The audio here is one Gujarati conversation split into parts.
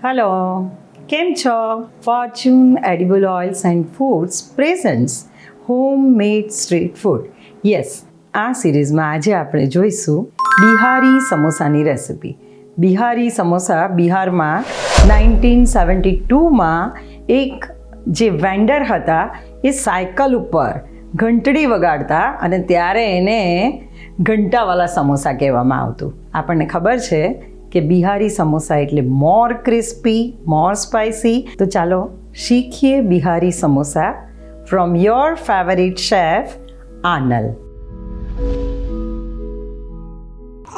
હેલો, કેમ છો? Fortune edible oils and foods presents home made street food. Yes, આ સિરીઝમાં આજે આપણે જોઈશું બિહારી સમોસાની રેસિપી. બિહારી સમોસા બિહારમાં 1972માં એક જે વેન્ડર હતા એ સાયકલ ઉપર ઘંટડી વગાડતા અને ત્યારે એને ઘંટાવાળા સમોસા કહેવામાં આવતું. આપણને ખબર છે કે બિહારી સમોસા એટલે મોર ક્રિસ્પી, મોર સ્પાઇસી. તો ચાલો શીખીએ Bihari samosa from your favourite chef Aanal.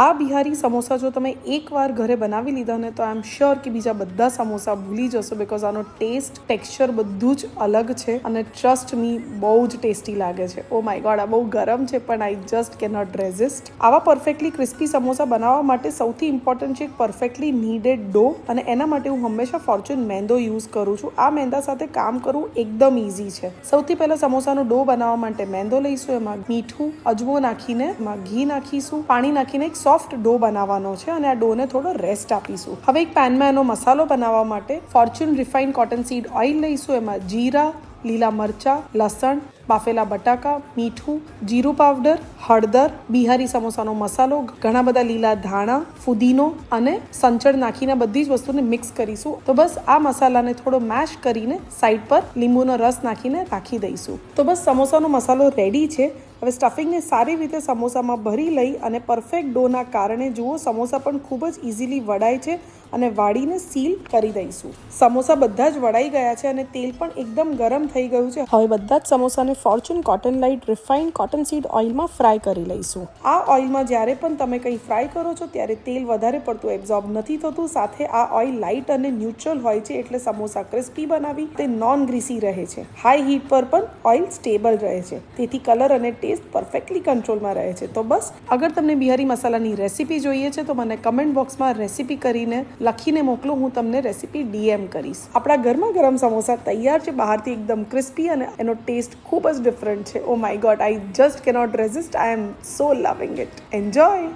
આ બિહારી સમોસા જો તમે એકવાર ઘરે બનાવી લીધા ને તો આઈ એમ શ્યોર કે બીજા બધા સમોસા ભૂલી જશો, બિકોઝ આનો ટેસ્ટ, ટેક્સચર બધું જ અલગ છે અને ટ્રસ્ટ મી બહુ જ ટેસ્ટી લાગે છે. ઓ માય ગોડ, આ બહુ ગરમ છે પણ આઈ જસ્ટ કેનોટ રેઝિસ્ટ. આવા પરફેક્ટલી ક્રિસ્પી સમોસા બનાવવા માટે સૌથી ઇમ્પોર્ટન્ટ છે એક પરફેક્ટલી નીડેડ ડો, અને એના માટે હું હંમેશા ફોર્ચ્યુન મેંદો યુઝ કરું છું. આ મેંદા સાથે કામ કરવું એકદમ ઇઝી છે. સૌથી પહેલા સમોસાનો ડો બનાવવા માટે મેંદો લઈશું, એમાં મીઠું, અજમો નાખીને એમાં ઘી નાખીશું, પાણી નાખીને એક સોફ્ટ ડો બનાવવાનો છે અને આ ડોને થોડો રેસ્ટ આપીશું. હવે એક પેનમાં એનો મસાલો બનાવવા માટે Fortune refined cotton seed oil લઈશું. એમાં જીરા, લીલા મરચાં, લસણ, બાફેલા બટાકા, મીઠું, જીરું પાવડર, હળદર, બિહારી સમોસાનો મસાલો, ઘણા બધા લીલા ધાણા, ફુદીનો અને સંચળ નાખીને બધી જ વસ્તુને મિક્સ કરીશું. તો બસ આ મસાલાને થોડો મેશ કરીને સાઈડ પર લીંબુનો રસ નાખીને રાખી દઈશું. તો બસ સમોસાનો મસાલો રેડી છે. હવે સ્ટફિંગને સારી રીતે સમોસામાં ભરી લઈ અને પરફેક્ટ ડોના કારણે જુઓ સમોસા પણ ખૂબ જ ઇઝીલી વડાય છે અને વાળીને સીલ કરી દઈશું. સમોસા બધા જ વડાઈ ગયા છે અને તેલ પણ એકદમ ગરમ થઈ ગયું છે. હવે બધા જ સમોસાને Fortune cotton light refined cotton seed ઓઇલમાં ફ્રાય કરી લઈશું. આ ઓઇલમાં જ્યારે પણ તમે કંઈ ફ્રાય કરો છો ત્યારે તેલ વધારે પડતું એબ્ઝોર્બ નથી થતું. સાથે આ ઓઇલ લાઇટ અને ન્યુટ્રલ હોય છે એટલે સમોસા ક્રિસ્પી બનાવી તે નોન ગ્રીસી રહે છે. હાઈ હીટ પર પણ ઓઇલ સ્ટેબલ રહે છે, તેથી કલર અને ટેસ્ટ પરફેક્ટલી કંટ્રોલમાં રહે છે. તો બસ, અગર તમને બિહારી મસાલાની રેસીપી જોઈએ છે તો મને કમેન્ટ બોક્સમાં રેસીપી કરીને લખીને મોકલો, હું તમને રેસીપી DM કરીશ. આપણા ગરમા ગરમ સમોસા તૈયાર છે, બહારથી એકદમ ક્રિસ્પી અને એનો ટેસ્ટ ખૂબ જ ડિફરન્ટ છે. Oh my God, I just cannot resist. I am so loving it. Enjoy.